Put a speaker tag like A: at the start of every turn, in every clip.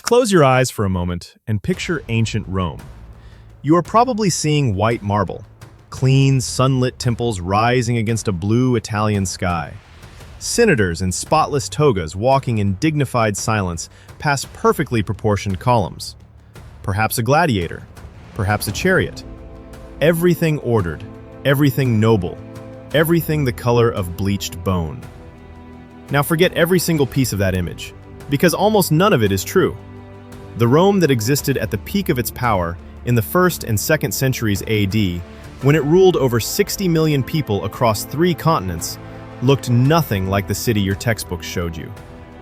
A: Close your eyes for a moment and picture ancient Rome. You are probably seeing white marble, clean, sunlit temples rising against a blue Italian sky. Senators in spotless togas walking in dignified silence past perfectly proportioned columns. Perhaps a gladiator, perhaps a chariot. Everything ordered, everything noble, everything the color of bleached bone. Now forget every single piece of that image, because almost none of it is true. The Rome that existed at the peak of its power in the 1st and 2nd centuries AD, when it ruled over 60 million people across 3 continents, looked nothing like the city your textbooks showed you.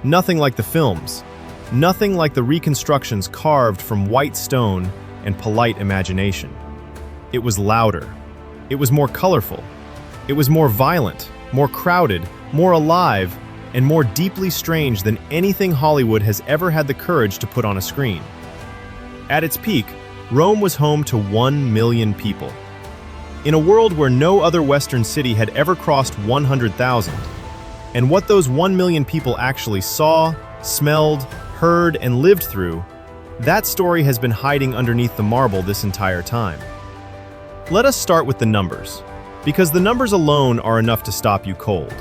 A: Nothing like the films. Nothing like the reconstructions carved from white stone and polite imagination. It was louder. It was more colorful. It was more violent, more crowded, more alive, and more deeply strange than anything Hollywood has ever had the courage to put on a screen. At its peak, Rome was home to 1 million people. In a world where no other Western city had ever crossed 100,000, and what those 1 million people actually saw, smelled, heard, and lived through, that story has been hiding underneath the marble this entire time. Let us start with the numbers, because the numbers alone are enough to stop you cold.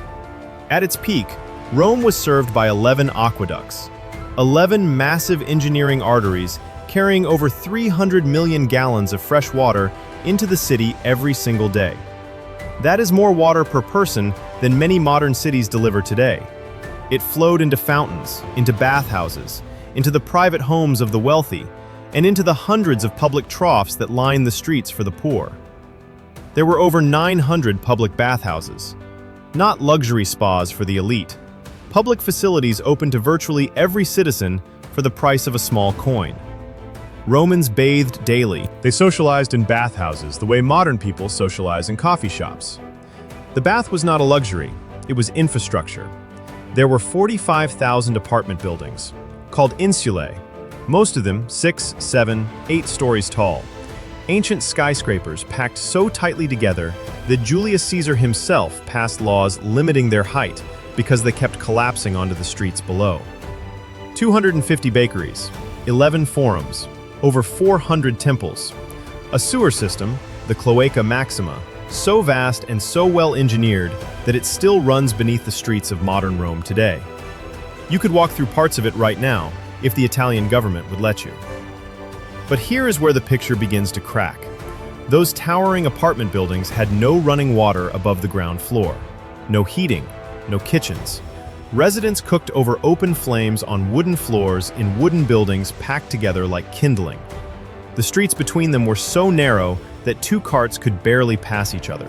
A: At its peak, Rome was served by 11 aqueducts, 11 massive engineering arteries carrying over 300 million gallons of fresh water into the city every single day. That is more water per person than many modern cities deliver today. It flowed into fountains, into bathhouses, into the private homes of the wealthy, and into the hundreds of public troughs that line the streets for the poor. There were over 900 public bathhouses, not luxury spas for the elite. Public facilities open to virtually every citizen for the price of a small coin. Romans bathed daily. They socialized in bathhouses the way modern people socialize in coffee shops. The bath was not a luxury, it was infrastructure. There were 45,000 apartment buildings, called insulae, most of them 6, 7, 8 stories tall. Ancient skyscrapers packed so tightly together that Julius Caesar himself passed laws limiting their height because they kept collapsing onto the streets below. 250 bakeries, 11 forums, over 400 temples, a sewer system, the Cloaca Maxima, so vast and so well engineered that it still runs beneath the streets of modern Rome today. You could walk through parts of it right now if the Italian government would let you. But here is where the picture begins to crack. Those towering apartment buildings had no running water above the ground floor, no heating, no kitchens. Residents cooked over open flames on wooden floors in wooden buildings packed together like kindling. The streets between them were so narrow that 2 carts could barely pass each other.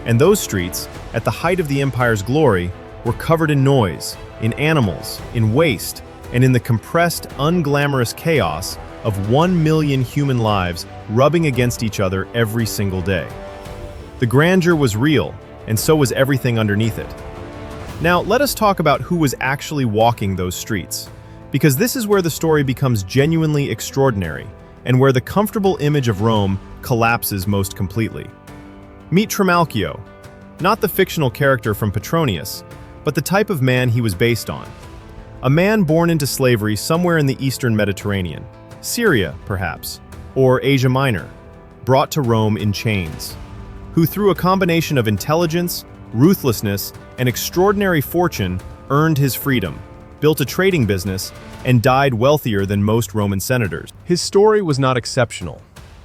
A: And those streets, at the height of the empire's glory, were covered in noise, in animals, in waste, and in the compressed, unglamorous chaos of 1 million human lives rubbing against each other every single day. The grandeur was real, and so was everything underneath it. Now, let us talk about who was actually walking those streets, because this is where the story becomes genuinely extraordinary, and where the comfortable image of Rome collapses most completely. Meet Trimalchio, not the fictional character from Petronius, but the type of man he was based on. A man born into slavery somewhere in the Eastern Mediterranean, Syria, perhaps, or Asia Minor, brought to Rome in chains, who through a combination of intelligence, ruthlessness, and extraordinary fortune earned his freedom, built a trading business, and died wealthier than most Roman senators. His story was not exceptional.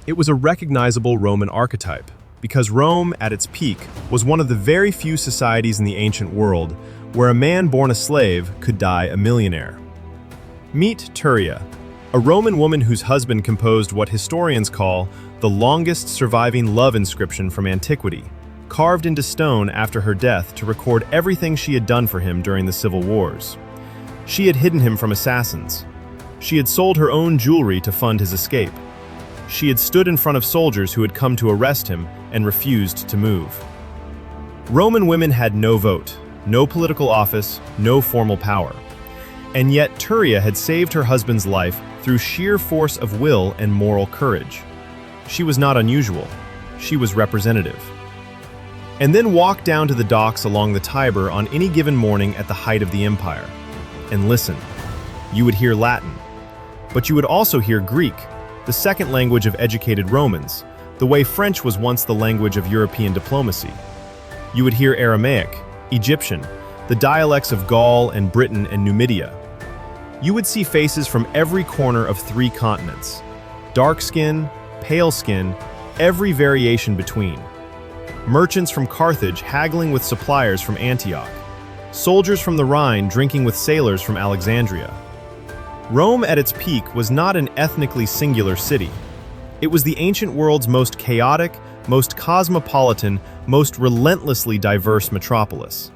A: It was a recognizable Roman archetype, because Rome, at its peak, was one of the very few societies in the ancient world where a man born a slave could die a millionaire. Meet Turia, a Roman woman whose husband composed what historians call the longest surviving love inscription from antiquity, carved into stone after her death to record everything she had done for him during the civil wars. She had hidden him from assassins. She had sold her own jewelry to fund his escape. She had stood in front of soldiers who had come to arrest him and refused to move. Roman women had no vote, no political office, no formal power. And yet Turia had saved her husband's life through sheer force of will and moral courage. She was not unusual. She was representative. And then walk down to the docks along the Tiber on any given morning at the height of the empire. And listen, you would hear Latin. But you would also hear Greek, the second language of educated Romans, the way French was once the language of European diplomacy. You would hear Aramaic, Egyptian, the dialects of Gaul and Britain and Numidia. You would see faces from every corner of 3 continents. Dark skin, pale skin, every variation between. Merchants from Carthage haggling with suppliers from Antioch. Soldiers from the Rhine drinking with sailors from Alexandria. Rome at its peak was not an ethnically singular city. It was the ancient world's most chaotic, most cosmopolitan, most relentlessly diverse metropolis.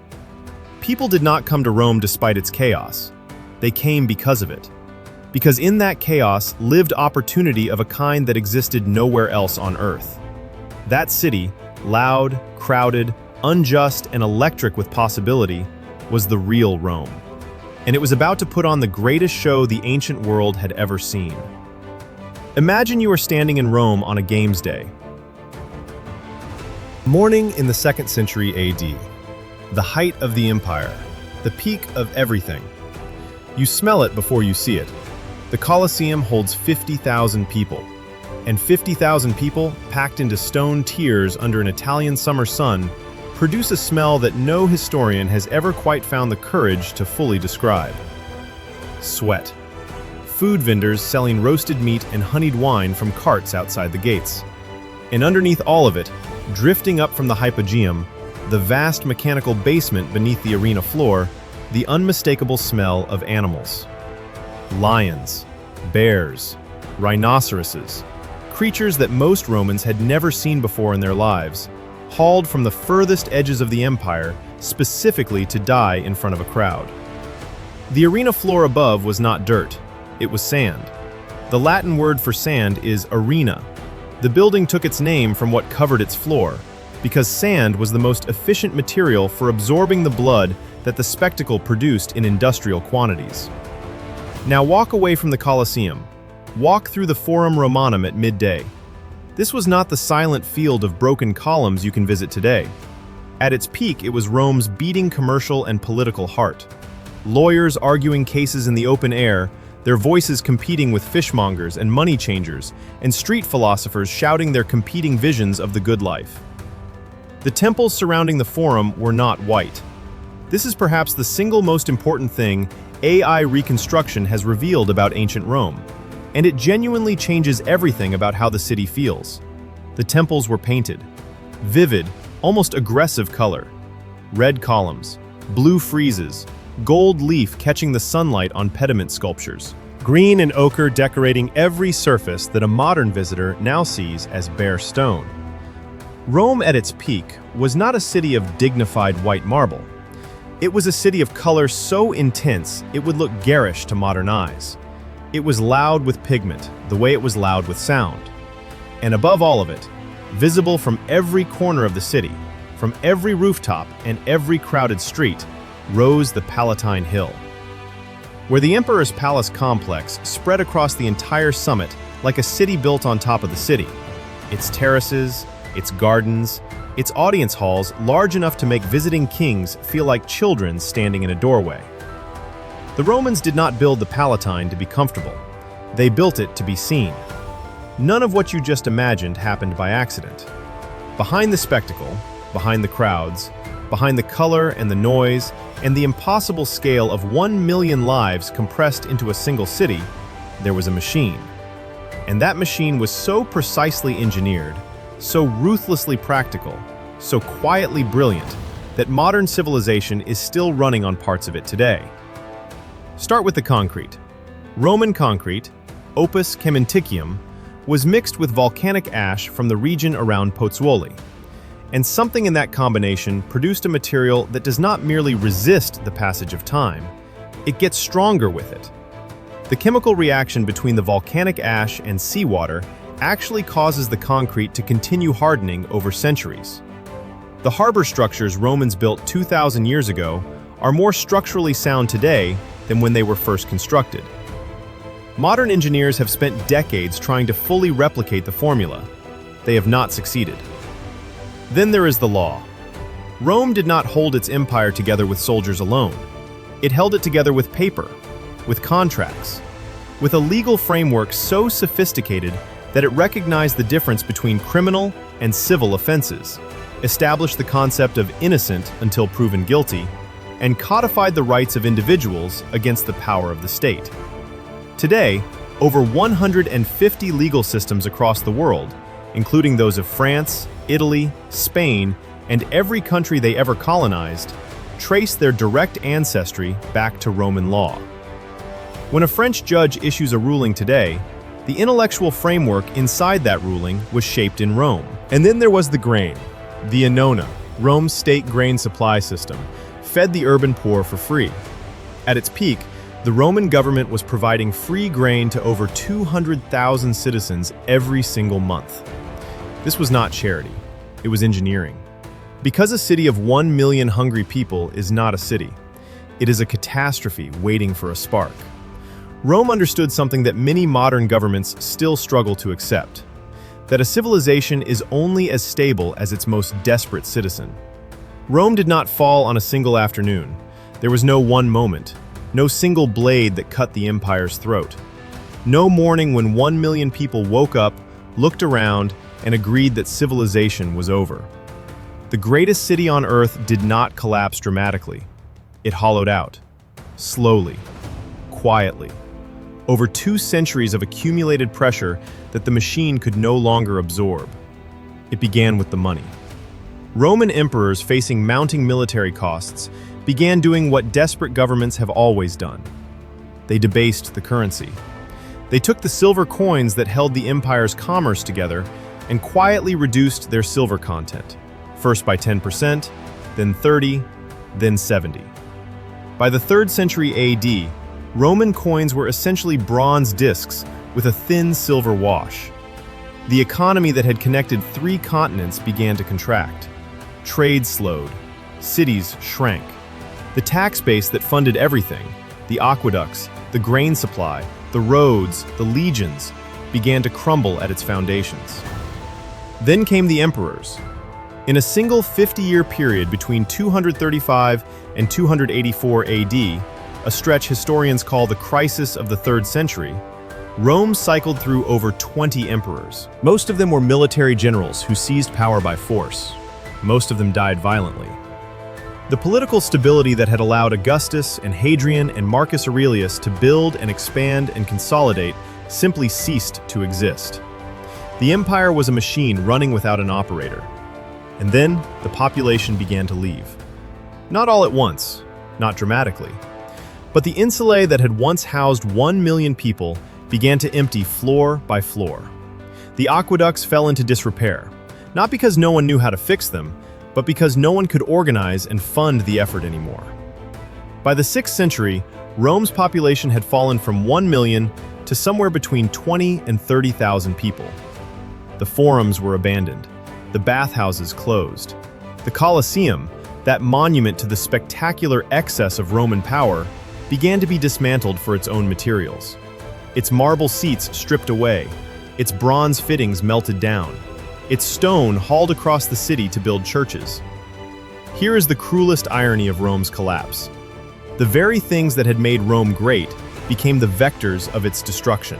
A: People did not come to Rome despite its chaos. They came because of it. Because in that chaos lived opportunity of a kind that existed nowhere else on Earth. That city, loud, crowded, unjust, and electric with possibility, was the real Rome. And it was about to put on the greatest show the ancient world had ever seen. Imagine you are standing in Rome on a games day. Morning in the 2nd century AD. The height of the empire. The peak of everything. You smell it before you see it. The Colosseum holds 50,000 people. And 50,000 people, packed into stone tiers under an Italian summer sun, produce a smell that no historian has ever quite found the courage to fully describe. Sweat. Food vendors selling roasted meat and honeyed wine from carts outside the gates. And underneath all of it, drifting up from the hypogeum, the vast mechanical basement beneath the arena floor, the unmistakable smell of animals. Lions, bears, rhinoceroses, creatures that most Romans had never seen before in their lives, hauled from the furthest edges of the empire specifically to die in front of a crowd. The arena floor above was not dirt, it was sand. The Latin word for sand is arena. The building took its name from what covered its floor, because sand was the most efficient material for absorbing the blood that the spectacle produced in industrial quantities. Now walk away from the Colosseum. Walk through the Forum Romanum at midday. This was not the silent field of broken columns you can visit today. At its peak, it was Rome's beating commercial and political heart. Lawyers arguing cases in the open air, their voices competing with fishmongers and money changers, and street philosophers shouting their competing visions of the good life. The temples surrounding the Forum were not white. This is perhaps the single most important thing AI Reconstruction has revealed about ancient Rome. And it genuinely changes everything about how the city feels. The temples were painted. Vivid, almost aggressive color. Red columns, blue friezes, gold leaf catching the sunlight on pediment sculptures. Green and ochre decorating every surface that a modern visitor now sees as bare stone. Rome at its peak was not a city of dignified white marble. It was a city of color so intense it would look garish to modern eyes. It was loud with pigment, the way it was loud with sound. And above all of it, visible from every corner of the city, from every rooftop and every crowded street, rose the Palatine Hill, where the Emperor's Palace complex spread across the entire summit like a city built on top of the city. Its terraces, its gardens, its audience halls large enough to make visiting kings feel like children standing in a doorway. The Romans did not build the Palatine to be comfortable. They built it to be seen. None of what you just imagined happened by accident. Behind the spectacle, behind the crowds, behind the color and the noise, and the impossible scale of 1 million lives compressed into a single city, there was a machine. And that machine was so precisely engineered, so ruthlessly practical, so quietly brilliant, that modern civilization is still running on parts of it today. Start with the concrete. Roman concrete, opus cementicium, was mixed with volcanic ash from the region around Pozzuoli. And something in that combination produced a material that does not merely resist the passage of time, it gets stronger with it. The chemical reaction between the volcanic ash and seawater actually causes the concrete to continue hardening over centuries. The harbor structures Romans built 2,000 years ago are more structurally sound today than when they were first constructed. Modern engineers have spent decades trying to fully replicate the formula. They have not succeeded. Then there is the law. Rome did not hold its empire together with soldiers alone. It held it together with paper, with contracts. with a legal framework so sophisticated that it recognized the difference between criminal and civil offenses, established the concept of innocent until proven guilty, and codified the rights of individuals against the power of the state. Today, over 150 legal systems across the world, including those of France, Italy, Spain, and every country they ever colonized, trace their direct ancestry back to Roman law. When a French judge issues a ruling today, the intellectual framework inside that ruling was shaped in Rome. And then there was the grain. The annona, Rome's state grain supply system, fed the urban poor for free. At its peak, the Roman government was providing free grain to over 200,000 citizens every single month. This was not charity, it was engineering. Because a city of 1 million hungry people is not a city, it is a catastrophe waiting for a spark. Rome understood something that many modern governments still struggle to accept: that a civilization is only as stable as its most desperate citizen. Rome did not fall on a single afternoon. There was no one moment, no single blade that cut the empire's throat. No morning when 1 million people woke up, looked around, and agreed that civilization was over. The greatest city on Earth did not collapse dramatically. It hollowed out, slowly, quietly, over 2 centuries of accumulated pressure that the machine could no longer absorb. It began with the money. Roman emperors facing mounting military costs began doing what desperate governments have always done. They debased the currency. They took the silver coins that held the empire's commerce together and quietly reduced their silver content, first by 10%, then 30%, then 70%. By the 3rd century AD, Roman coins were essentially bronze discs with a thin silver wash. The economy that had connected 3 continents began to contract. Trade slowed. Cities shrank. The tax base that funded everything, the aqueducts, the grain supply, the roads, the legions, began to crumble at its foundations. Then came the emperors. In a single 50-year period between 235 and 284 AD, a stretch historians call the crisis of the 3rd century, Rome cycled through over 20 emperors. Most of them were military generals who seized power by force. Most of them died violently. The political stability that had allowed Augustus and Hadrian and Marcus Aurelius to build and expand and consolidate simply ceased to exist. The empire was a machine running without an operator. And then the population began to leave. Not all at once, not dramatically. But the insulae that had once housed 1 million people began to empty floor by floor. The aqueducts fell into disrepair, not because no one knew how to fix them, but because no one could organize and fund the effort anymore. By the 6th century, Rome's population had fallen from 1 million to somewhere between 20 and 30,000 people. The forums were abandoned. The bathhouses closed. The Colosseum, that monument to the spectacular excess of Roman power, began to be dismantled for its own materials. Its marble seats stripped away, its bronze fittings melted down, its stone hauled across the city to build churches. Here is the cruelest irony of Rome's collapse. The very things that had made Rome great became the vectors of its destruction.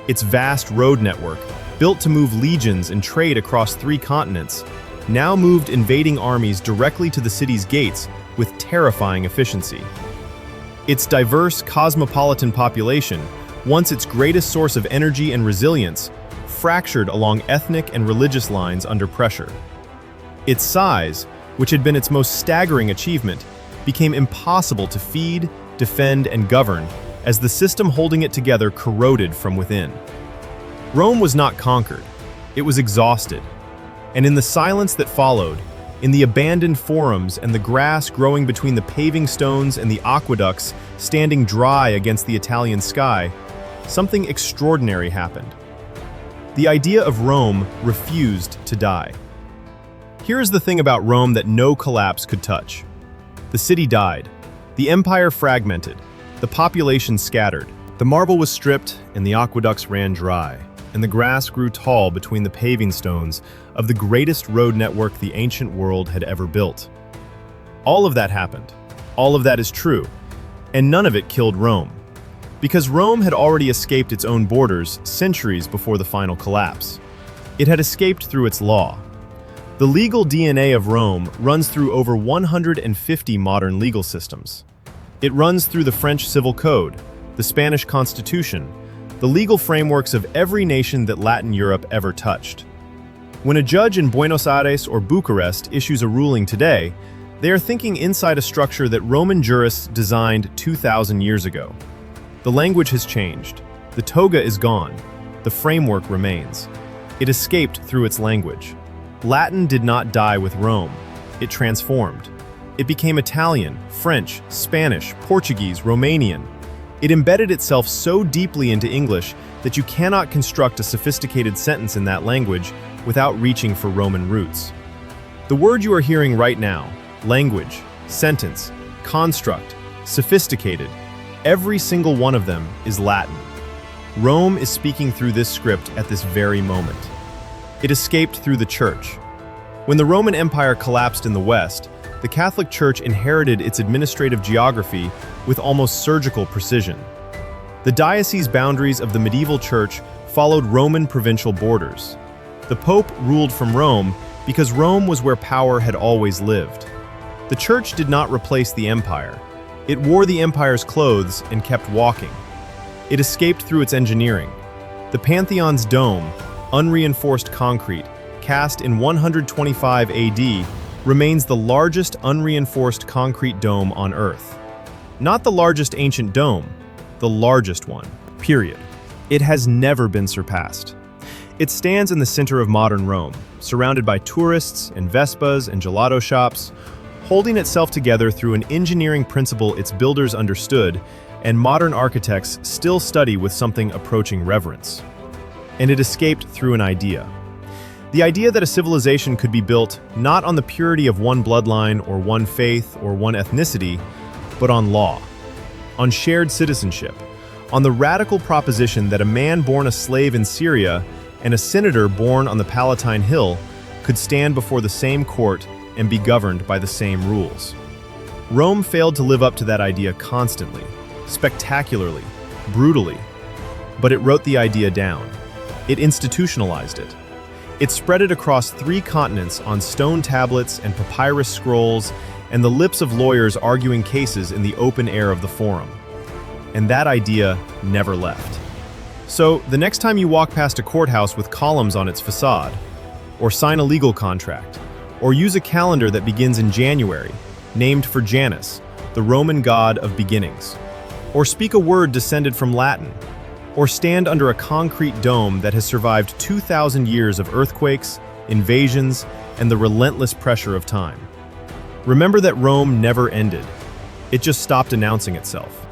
A: Its vast road network, built to move legions and trade across 3 continents, now moved invading armies directly to the city's gates with terrifying efficiency. Its diverse, cosmopolitan population, once its greatest source of energy and resilience, fractured along ethnic and religious lines under pressure. Its size, which had been its most staggering achievement, became impossible to feed, defend, and govern as the system holding it together corroded from within. Rome was not conquered, it was exhausted. And in the silence that followed, in the abandoned forums and the grass growing between the paving stones and the aqueducts standing dry against the Italian sky, something extraordinary happened. The idea of Rome refused to die. Here is the thing about Rome that no collapse could touch. The city died, the empire fragmented, the population scattered, the marble was stripped and the aqueducts ran dry, and the grass grew tall between the paving stones of the greatest road network the ancient world had ever built. All of that happened. All of that is true, and none of it killed Rome. because Rome had already escaped its own borders centuries before the final collapse. It had escaped through its law. The legal DNA of Rome runs through over 150 modern legal systems. It runs through the French Civil Code, the Spanish Constitution, the legal frameworks of every nation that Latin Europe ever touched. When a judge in Buenos Aires or Bucharest issues a ruling today, they are thinking inside a structure that Roman jurists designed 2,000 years ago. The language has changed. The toga is gone. The framework remains. It escaped through its language. Latin did not die with Rome. It transformed. It became Italian, French, Spanish, Portuguese, Romanian. It embedded itself so deeply into English that you cannot construct a sophisticated sentence in that language without reaching for Roman roots. The word you are hearing right now, language, sentence, construct, sophisticated, every single one of them is Latin. Rome is speaking through this script at this very moment. It escaped through the Church. When the Roman Empire collapsed in the West, the Catholic Church inherited its administrative geography with almost surgical precision. The diocese boundaries of the medieval Church followed Roman provincial borders. The Pope ruled from Rome because Rome was where power had always lived. The Church did not replace the empire. It wore the empire's clothes and kept walking. It escaped through its engineering. The Pantheon's dome, unreinforced concrete, cast in 125 AD, remains the largest unreinforced concrete dome on Earth. Not the largest ancient dome, the largest one, period. It has never been surpassed. It stands in the center of modern Rome, surrounded by tourists and Vespas and gelato shops, holding itself together through an engineering principle its builders understood and modern architects still study with something approaching reverence. And it escaped through an idea. The idea that a civilization could be built not on the purity of one bloodline or one faith or one ethnicity, but on law, on shared citizenship, on the radical proposition that a man born a slave in Syria and a senator born on the Palatine Hill could stand before the same court and be governed by the same rules. Rome failed to live up to that idea constantly, spectacularly, brutally, but it wrote the idea down. It institutionalized it. It spread it across 3 continents on stone tablets and papyrus scrolls and the lips of lawyers arguing cases in the open air of the forum. And that idea never left. So, the next time you walk past a courthouse with columns on its facade, or sign a legal contract, or use a calendar that begins in January, named for Janus, the Roman god of beginnings, or speak a word descended from Latin, or stand under a concrete dome that has survived 2,000 years of earthquakes, invasions, and the relentless pressure of time. Remember that Rome never ended. It just stopped announcing itself.